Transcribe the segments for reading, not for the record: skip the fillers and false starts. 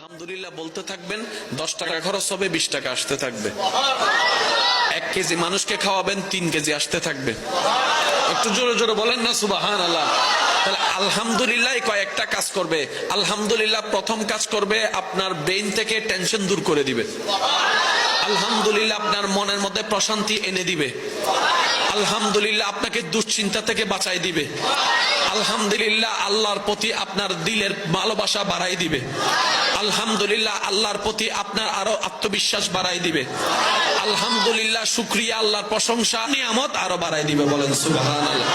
আলহামদুলিল্লাহ বলতে থাকবেন, 10 টাকা খরচ হবে, 20 টাকা আসতে থাকবে। 1 কেজি মানুষকে খাওয়াবেন, 3 কেজি আসতে থাকবে। একটু জোরে জোরে বলেন না সুবহানাল্লাহ। তাহলে আলহামদুলিল্লাহ কয়েকটা কাজ করবে। আলহামদুলিল্লাহ প্রথম কাজ করবে, আপনার ব্রেইন থেকে টেনশন দূর করে দিবে। আলহামদুলিল্লাহ আপনার মনের মধ্যে প্রশান্তি এনে দিবে। আলহামদুলিল্লাহ আপনাকে দুশ্চিন্তা থেকে বাঁচাই দিবে। আলহামদুলিল্লাহ আল্লাহর প্রতি আপনার দিলের ভালোবাসা বাড়াই দিবে। আলহামদুলিল্লাহ আল্লাহর প্রতি আপনার আরো আত্মবিশ্বাস বাড়াই দিবে। আলহামদুলিল্লাহ শুকরিয়া, আল্লাহর প্রশংসা, নিয়ামত আরো বাড়াই দিবে। বলেন সুবহানাল্লাহ।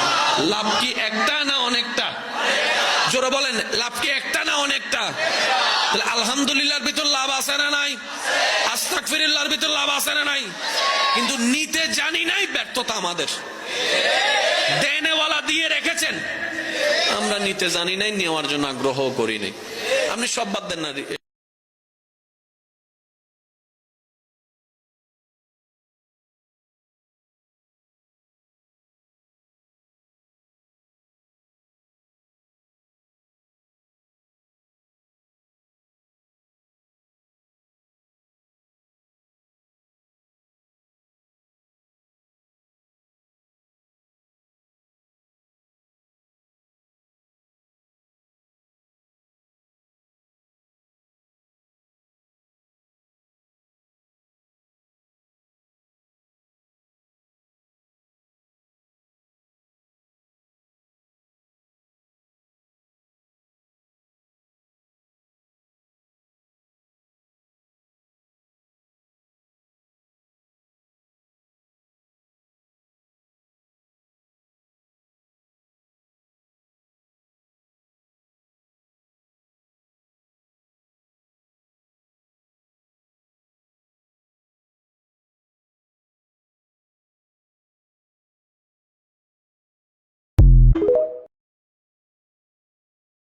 লাভ কি একটা না অনেকটা? জোরে বলেন, লাভ কি একটা না অনেকটা? তাহলে আলহামদুলিল্লাহর ভিতর লাভ আছে না নাই? আস্তাগফিরুল্লাহর ভিতর লাভ আছে না নাই? কিন্তু নিতে জানি নাই, ব্যর্থতা আমাদের। দেনেওয়ালা দিয়ে রেখেছেন, আমরা নিতে জানি নাই, নেওয়ার জন্য আগ্রহ করি নাই। আপনি সব বাদ দেন না।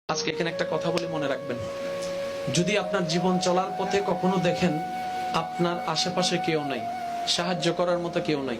আজকে এখানে একটা কথা বলে মনে রাখবেন, যদি আপনার জীবন চলার পথে কখনো দেখেন আপনার আশেপাশে কেউ নাই, সাহায্য করার মতো কেউ নাই,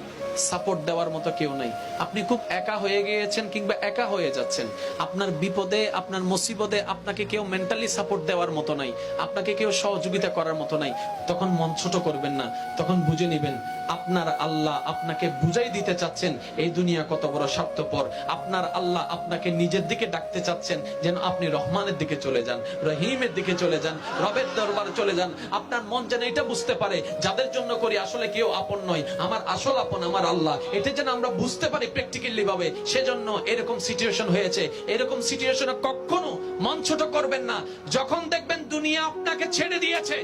সাপোর্ট দেওয়ার মতো কেউ নাই, আপনি খুব একা হয়ে গিয়েছেন কিংবা একা হয়ে যাচ্ছেন, আপনার বিপদে আপনার মুসিবতে আপনাকে কেউ মেন্টালি সাপোর্ট দেওয়ার মতো নাই, আপনাকে কেউ সহযোগিতা করার মতো নাই, তখন মন ছোট করবেন না। তখন বুঝে নেবেন আপনার আল্লাহ আপনাকে বুঝাই দিতে চাচ্ছেন এই দুনিয়া কত বড় স্বার্থপর। আপনার আল্লাহ আপনাকে নিজের দিকে ডাকতে চাচ্ছেন, যেন আপনি রহমানের দিকে চলে যান, রহিমের দিকে চলে যান, রবের দরবারে চলে যান। আপনার মন যেন এটা বুঝতে পারে, যাদের জন্য করি আসলে কেউ আপন নয়, আমার আসল আপন আমার আল্লাহ। এটা যেন আমরা বুঝতে পারি প্র্যাকটিক্যালি ভাবে। সেজন্য এরকম সিচুয়েশন হয়েছে। এরকম সিচুয়েশনে কখনো মন ছোট করবেন না। যখন দেখবেন দুনিয়া আপনাকে ছেড়ে দিয়েছে,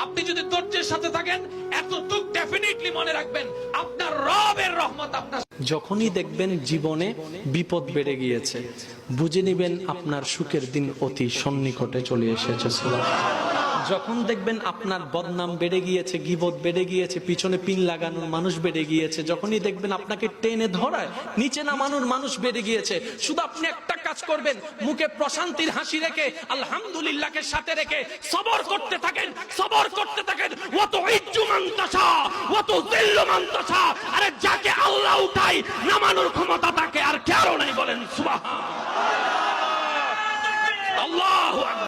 আপনি যদি ধৈর্যের সাথে থাকেন, এতটুক ডেফিনেটলি মনে রাখবেন আপনার রবের রহমত আপনার। যখনই দেখবেন জীবনে বিপদ বেড়ে গিয়েছে, বুঝে নেবেন আপনার সুখের দিন অতি সন্নিকটে চলে এসেছে। যখন দেখবেন আপনার বদনাম বেড়ে গিয়েছে, গীবত বেড়ে গিয়েছে, পিছনে পিন লাগানোর মানুষ বেড়ে গিয়েছে, যখনই দেখবেন আপনাকে টেনে ধরায় নিচে নামানোর মানুষ বেড়ে গিয়েছে, শুধু আপনি একটা কাজ করবেন, মুখে প্রশান্তির হাসি রেখে আলহামদুলিল্লাহকে সাথে রেখে সবর করতে থাকেন, সবর করতে থাকেন। ওয়া তুইজ্জু মান তাশা ওয়া তুযিল্লু মান তাশা। আরে যাকে আল্লাহ উঠায় নামানোর ক্ষমতা তাকে আর কারো নাই। বলেন সুবহানাল্লাহ। আল্লাহু আকবার।